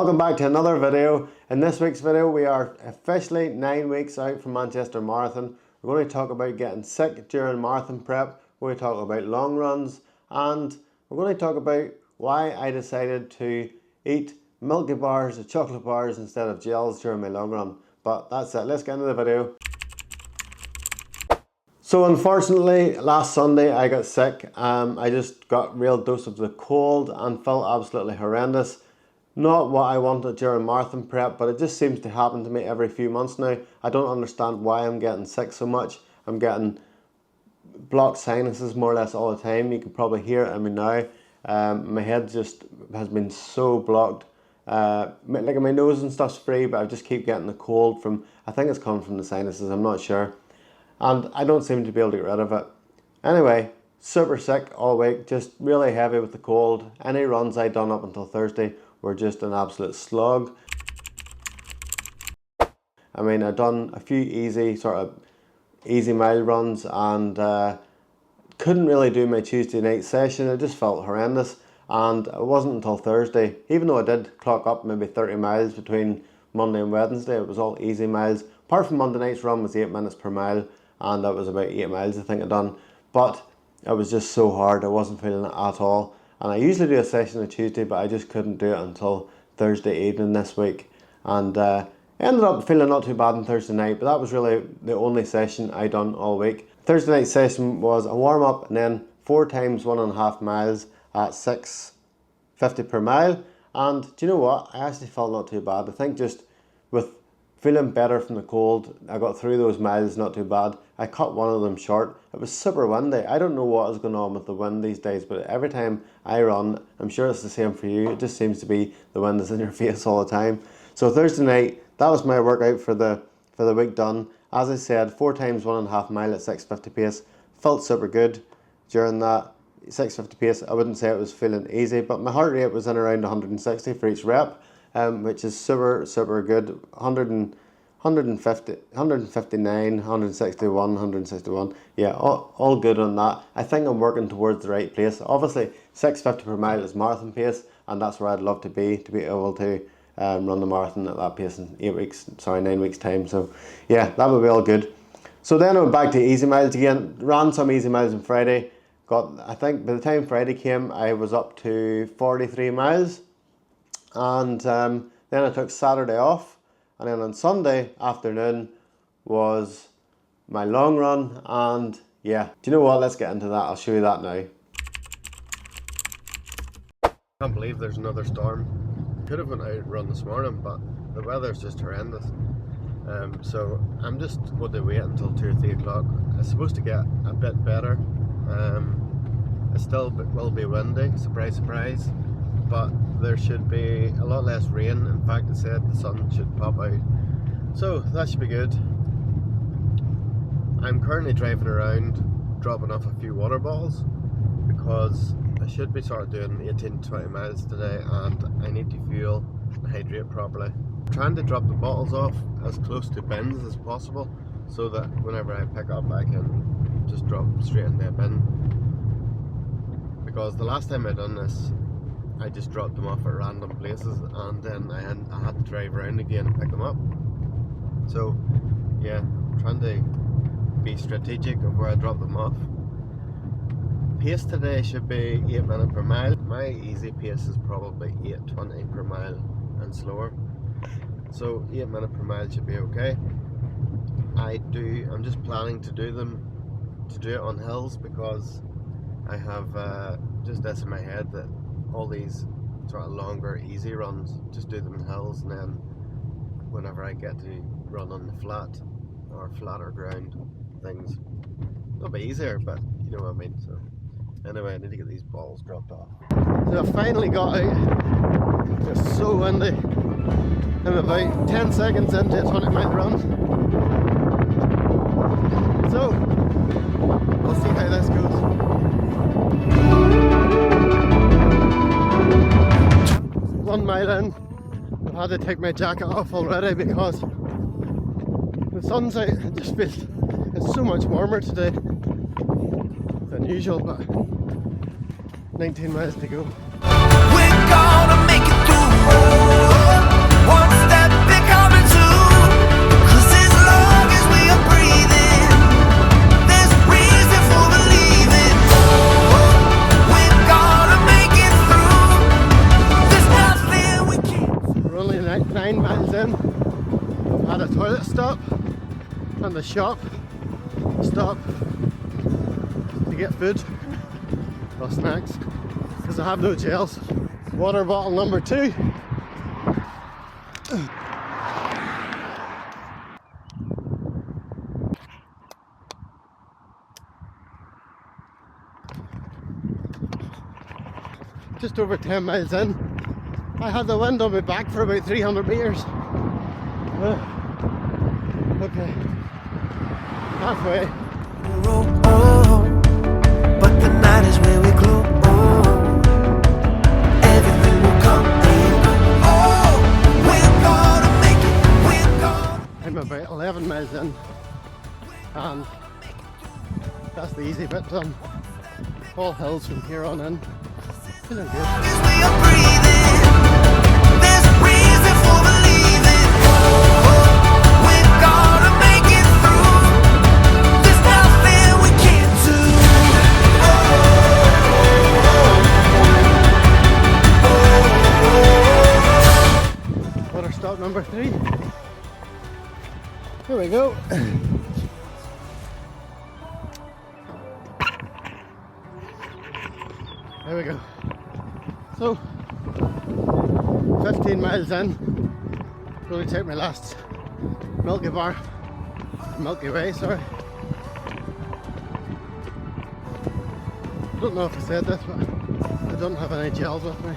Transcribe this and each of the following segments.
Welcome back to another video. In this week's video we are officially 9 weeks out from Manchester Marathon. We're going to talk about getting sick during marathon prep, we're going to talk about long runs, and we're going to talk about why I decided to eat Milky bars or chocolate bars instead of gels during my long run. But that's it, let's get into the video. So unfortunately last Sunday I got sick. I just got a real dose of the cold and felt absolutely horrendous. Not what I wanted during marathon prep, but it just seems to happen to me every few months now. I don't understand why I'm getting sick so much. I'm getting blocked sinuses more or less all the time. You can probably hear it in me now. My head just has been so blocked. Like my nose and stuff's free, but I just keep getting the cold from, I think it's coming from the sinuses, I'm not sure. And I don't seem to be able to get rid of it. Anyway, super sick all week, just really heavy with the cold. Any runs I done up until Thursday were just an absolute slog. I mean, I've done a few easy mile runs and couldn't really do my Tuesday night session. It just felt horrendous, and it wasn't until Thursday, even though I did clock up maybe 30 miles between Monday and Wednesday, it was all easy miles. Apart from Monday night's run was 8 minutes per mile, and that was about 8 miles I think I'd done, but it was just so hard, I wasn't feeling it at all. And I usually do a session on Tuesday, but I just couldn't do it until Thursday evening this week. And ended up feeling not too bad on Thursday night, but that was really the only session I done all week. Thursday night session was a warm up and then 4 times 1.5 miles at 6:50 per mile. And do you know what? I actually felt not too bad. I think just with feeling better from the cold, I got through those miles not too bad. I cut one of them short. It was super windy. I don't know what is going on with the wind these days, but every time I run, I'm sure it's the same for you, it just seems to be the wind is in your face all the time. So Thursday night, that was my workout for the week done. As I said, 4 times 1.5 mile at 6:50 pace. Felt super good during that 6:50 pace. I wouldn't say it was feeling easy, but my heart rate was in around 160 for each rep. Which is super good. 150, 159, 161, 161. Yeah, all good on that. I think I'm working towards the right place. Obviously, 6:50 per mile is marathon pace, and that's where I'd love to be able to run the marathon at that pace in 9 weeks time. So yeah, that would be all good. So then I went back to easy miles again. Ran some easy miles on Friday. I think by the time Friday came, I was up to 43 miles. And then I took Saturday off, and then on Sunday afternoon was my long run. And yeah, do you know what, let's get into that. I'll show you that now. I can't believe there's another storm. Could have went out and run this morning, but the weather's just horrendous. So I'm just going to wait until 2 or 3 o'clock. It's supposed to get a bit better. It still will be windy, surprise surprise, but there should be a lot less rain. In fact, it said the sun should pop out, so that should be good. I'm currently driving around dropping off a few water bottles because I should be sort of doing 18 to 20 miles today, and I need to fuel and hydrate properly. I'm trying to drop the bottles off as close to bins as possible so that whenever I pick up I can just drop straight in the bin, because the last time I done this I just dropped them off at random places, and then I had to drive around again and pick them up. So yeah, I'm trying to be strategic of where I drop them off. Pace today should be 8 minutes per mile. My easy pace is probably 8:20 per mile and slower. So 8 minutes per mile should be okay. I'm just planning to do it on hills, because I have just this in my head that all these sort of longer easy runs, just do them in hills, and then whenever I get to run on the flat or flatter ground, things it'll be easier, but you know what I mean. So anyway, I need to get these balls dropped off. So I finally got out. It's so windy. I'm about 10 seconds into a 20-mile run, so we'll see how this goes. 1 mile in, I've had to take my jacket off already because the sun's out. It just feels it's so much warmer today than usual, but 19 miles to go. We're gonna make it through. and the shop stop to get food or snacks because I have no gels. Water bottle number 2. Just over 10 miles in. I had the wind on my back for about 300 metres. Okay, halfway. But the night is where we glow. Everything will come and go. We're gonna make it. We're gonna. I'm about 11 miles in, and that's the easy bit done. All hills from here on in. Feeling good. As we are breathing, there's a reason for believing. We're gonna make it through. There's nothing we can't do. Water stop number 3. Here we go. There we go. So, 15 miles in, really take my last Milky Way, sorry. I don't know if I said this, but I don't have any gels with me.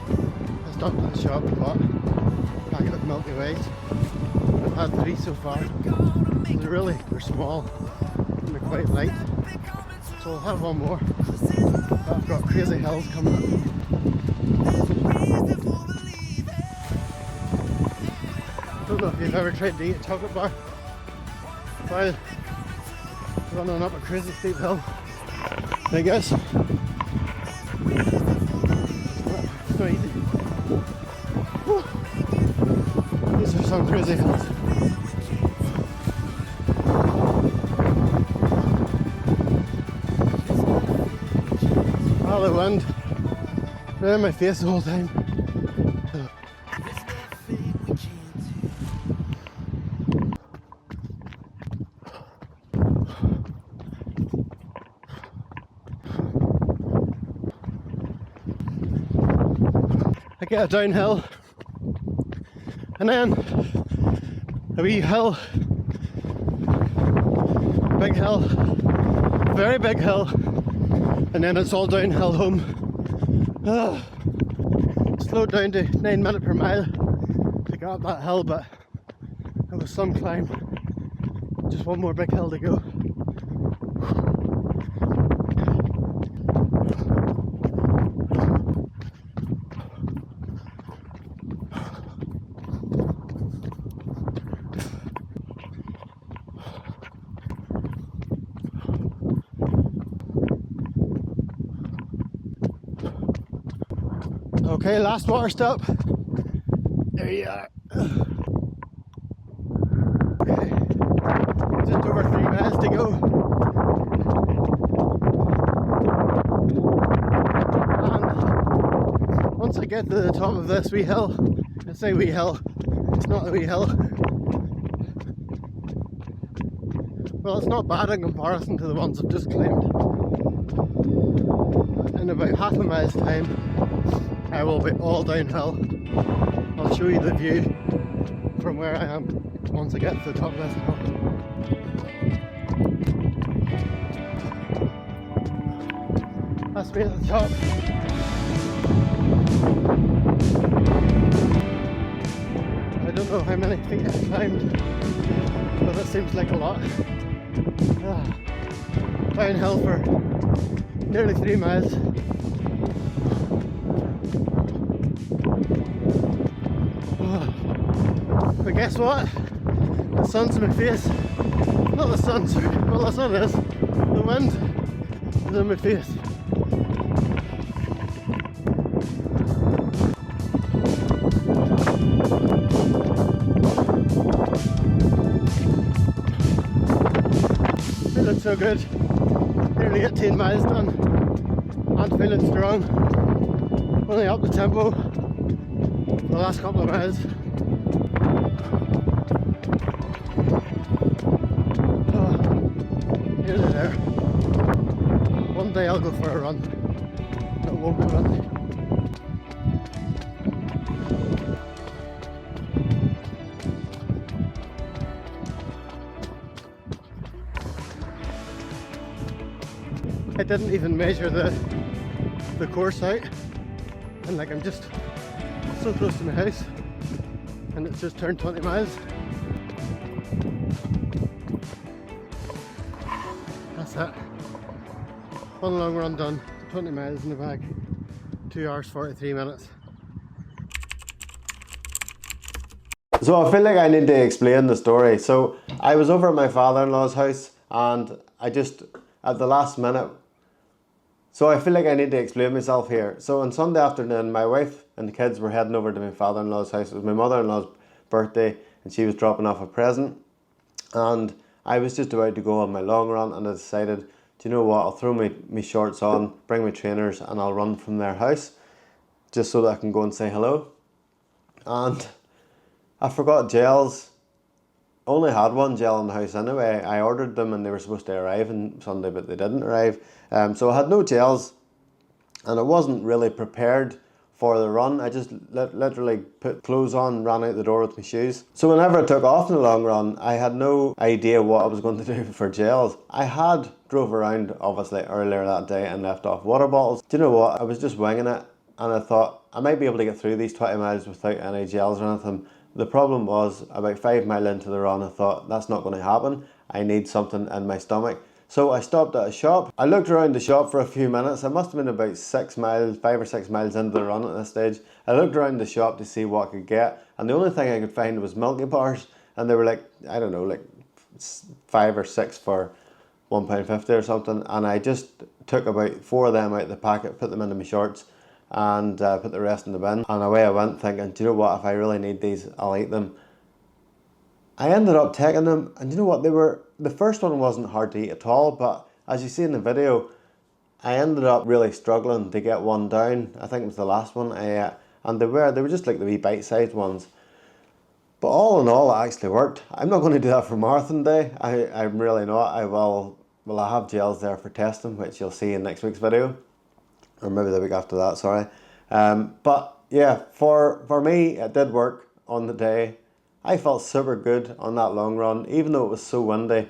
I stopped at the shop and bought a packet of Milky Ways. I've had 3 so far. They're small and they're quite light. So I'll have one more. But I've got crazy hills coming up. I don't know if you've ever tried to eat a chocolate bar while running up a crazy steep hill. I guess it's not easy. Whew. These are some crazy hills. Oh, the wind right in my face the whole time. I get a downhill and then a wee hill, big hill, very big hill, and then it's all downhill home. Slowed down to 9 minutes per mile to get up that hill, but it was some climb. Just one more big hill to go. Okay, last water stop. There you are. Okay, just over 3 miles to go. And once I get to the top of this wee hill, I say wee hill, it's not a wee hill. Well, it's not bad in comparison to the ones I've just climbed. In about half a mile's time, I will be all downhill. I'll show you the view from where I am once I get to the top of this hill. That's me at the top. I don't know how many feet I've climbed, but that seems like a lot. Downhill for nearly 3 miles. But guess what? The sun's in my face. Not the sun, sorry. Well, the sun is. The wind is in my face. Feeling so good. Nearly 18 miles done. And feeling strong. Only up the tempo for the last couple of miles. Sunday I'll go for a run. It won't be windy. I didn't even measure the course out, and like I'm just so close to my house, and it's just turned 20 miles. That's it. One long run done, 20 miles in the bag, 2 hours 43 minutes. So I feel like I need to explain the story. So I was over at my father-in-law's house, and I just, at the last minute, so I feel like I need to explain myself here. So on Sunday afternoon, my wife and the kids were heading over to my father-in-law's house. It was my mother-in-law's birthday, and she was dropping off a present. And I was just about to go on my long run, and I decided, do you know what, I'll throw my shorts on, bring my trainers, and I'll run from their house, just so that I can go and say hello. And I forgot gels. Only had one gel in the house anyway. I ordered them and they were supposed to arrive on Sunday, but they didn't arrive. So I had no gels, and I wasn't really prepared for the run. I just literally put clothes on, ran out the door with my shoes. So whenever I took off in the long run, I had no idea what I was going to do for gels. I had drove around obviously earlier that day and left off water bottles. Do you know what? I was just winging it, and I thought I might be able to get through these 20 miles without any gels or anything. The problem was, about 5 miles into the run, I thought, that's not going to happen. I need something in my stomach. So I stopped at a shop. I looked around the shop for a few minutes. I must have been about 6 miles, 5 or 6 miles into the run at this stage. I looked around the shop to see what I could get, and the only thing I could find was Milky Bars, and they were like, I don't know, like 5 or 6 for £1.50 or something. And I just took about 4 of them out of the packet, put them into my shorts, and put the rest in the bin, and away I went thinking, do you know what, if I really need these, I'll eat them. I ended up taking them, and you know what, the first one wasn't hard to eat at all, but as you see in the video, I ended up really struggling to get one down. I think it was the last one I ate, and they were just like the wee bite-sized ones. But all in all, it actually worked. I'm not going to do that for marathon day. I'm really not. I have gels there for testing, which you'll see in next week's video. Or maybe the week after that, sorry. But yeah, for me, it did work on the day. I felt super good on that long run, even though it was so windy.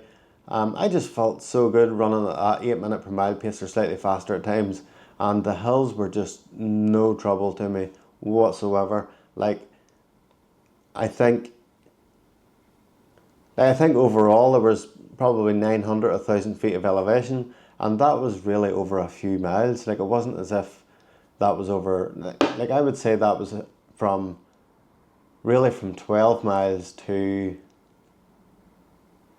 I just felt so good running at that 8 minute per mile pace, or slightly faster at times. And the hills were just no trouble to me whatsoever. Like, I think overall there was probably 900, 1,000 feet of elevation. And that was really over a few miles. Like, it wasn't as if that was over, like I would say that was from 12 miles to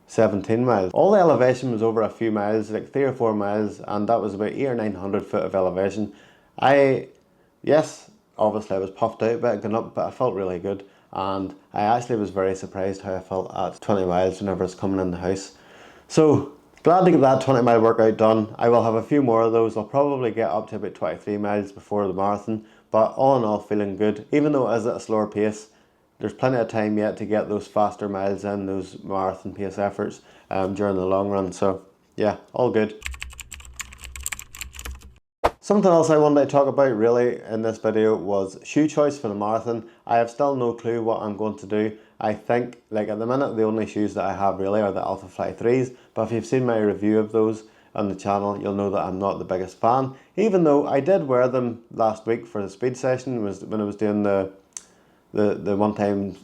17 miles. All the elevation was over a few miles, like 3 or 4 miles, and that was about 800 or 900 foot of elevation. Yes, obviously I was puffed out a bit going up, but I felt really good. And I actually was very surprised how I felt at 20 miles whenever I was coming in the house. So, glad to get that 20 mile workout done. I will have a few more of those. I'll probably get up to about 23 miles before the marathon, but all in all, feeling good. Even though it is at a slower pace, there's plenty of time yet to get those faster miles in, those marathon pace efforts during the long run. So yeah, all good. Something else I wanted to talk about really in this video was shoe choice for the marathon. I have still no clue what I'm going to do. I think, like at the minute, the only shoes that I have really are the Alpha Fly 3s, but if you've seen my review of those on the channel, you'll know that I'm not the biggest fan, even though I did wear them last week for the speed session, when I was doing the 4 times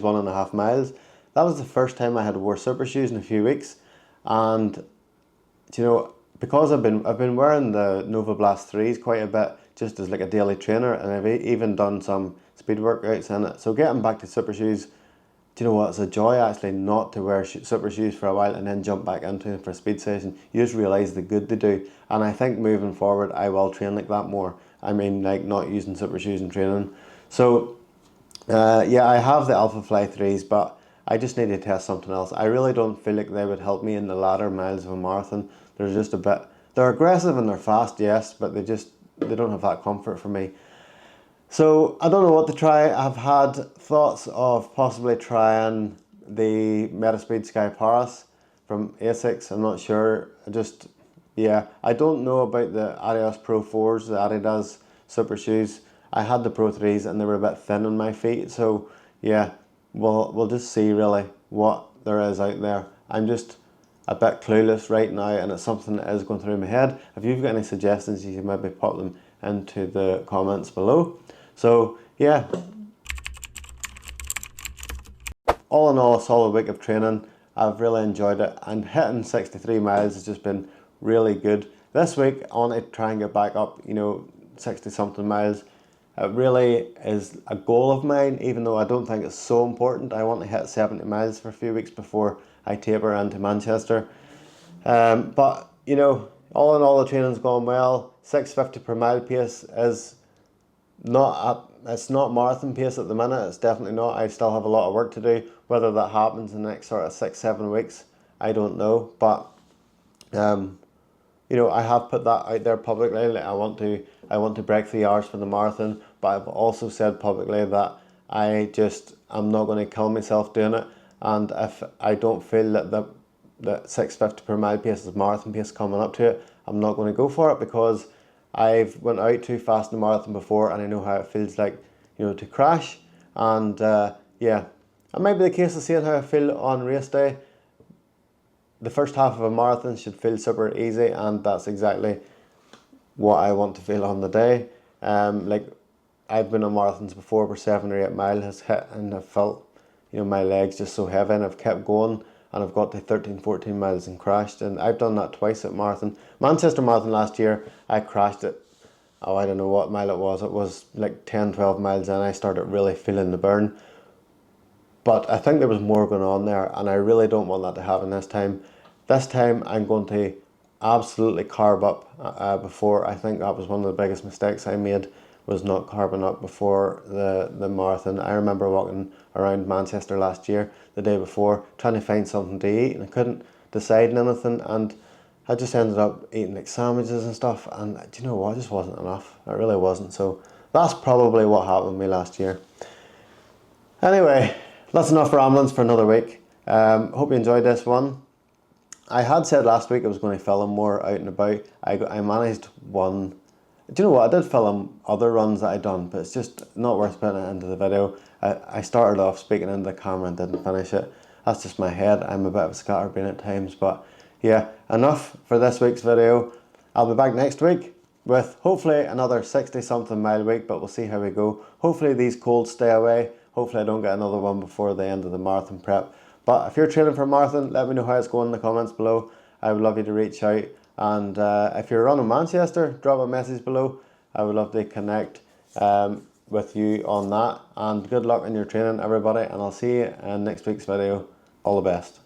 1.5 miles. That was the first time I had wore super shoes in a few weeks, and you know, because I've been wearing the Nova Blast 3s quite a bit, just as like a daily trainer, and I've even done some speed workouts in it. So getting back to super shoes, do you know what? It's a joy actually not to wear super shoes for a while and then jump back into them for a speed session. You just realise the good they do, and I think moving forward I will train like that more. I mean, like not using super shoes in training. So yeah, I have the Alpha Fly 3s, but I just need to test something else. I really don't feel like they would help me in the latter miles of a marathon. They're just a bit, they're aggressive and they're fast, yes, but they don't have that comfort for me. So I don't know what to try. I've had thoughts of possibly trying the Metaspeed Sky Paras from Asics. I'm not sure. Yeah, I don't know about the Adidas Pro 4s, the Adidas super shoes. I had the Pro 3s and they were a bit thin on my feet. So yeah, we'll just see really what there is out there. I'm just a bit clueless right now, and it's something that is going through my head. If you've got any suggestions, you can maybe pop them into the comments below. So yeah, all in all, a solid week of training. I've really enjoyed it, and hitting 63 miles has just been really good. This week I want to try and get back up, 60 something miles. It really is a goal of mine, even though I don't think it's so important. I want to hit 70 miles for a few weeks before I taper into Manchester. But all in all, the training's gone well. 650 per mile pace is it's not marathon pace at the minute. It's definitely not. I still have a lot of work to do. Whether that happens in the next sort of 6-7 weeks, I don't know. But I have put that out there publicly. Like I want to break 3 hours for the marathon. But I've also said publicly that I'm not going to kill myself doing it. And if I don't feel that the 650 per mile pace is marathon pace coming up to it, I'm not going to go for it, because I've went out too fast in the marathon before, and I know how it feels like, to crash. And yeah, it might be the case of seeing how I feel on race day. The first half of a marathon should feel super easy, and that's exactly what I want to feel on the day. Like I've been on marathons before where 7 or 8 miles has hit, and I've felt, my legs just so heavy, and I've kept going, and I've got to 13-14 miles and crashed. And I've done that twice at marathon. Manchester Marathon last year, I crashed it. Oh, I don't know what mile it was. It was like 10-12 miles in. I started really feeling the burn. But I think there was more going on there, and I really don't want that to happen this time. This time I'm going to absolutely carb up before. I think that was one of the biggest mistakes I made, was not carbing up before the marathon. I remember walking around Manchester last year, the day before, trying to find something to eat, and I couldn't decide on anything, and I just ended up eating like sandwiches and stuff, and do you know what, it just wasn't enough. It really wasn't. So that's probably what happened with me last year. Anyway, that's enough ramblings for another week. Hope you enjoyed this one. I had said last week I was going to film more out and about. I managed one. Do you know what? I did film other runs that I'd done, but it's just not worth putting it into the video. I started off speaking into the camera and didn't finish it. That's just my head. I'm a bit of a scatterbrain at times, but yeah, enough for this week's video. I'll be back next week with hopefully another 60 something mile week, but we'll see how we go. Hopefully these colds stay away. Hopefully I don't get another one before the end of the marathon prep. But if you're training for a marathon, let me know how it's going in the comments below. I would love you to reach out. And if you're around in Manchester, drop a message below. I would love to connect with you on that. And good luck in your training, everybody. And I'll see you in next week's video. All the best.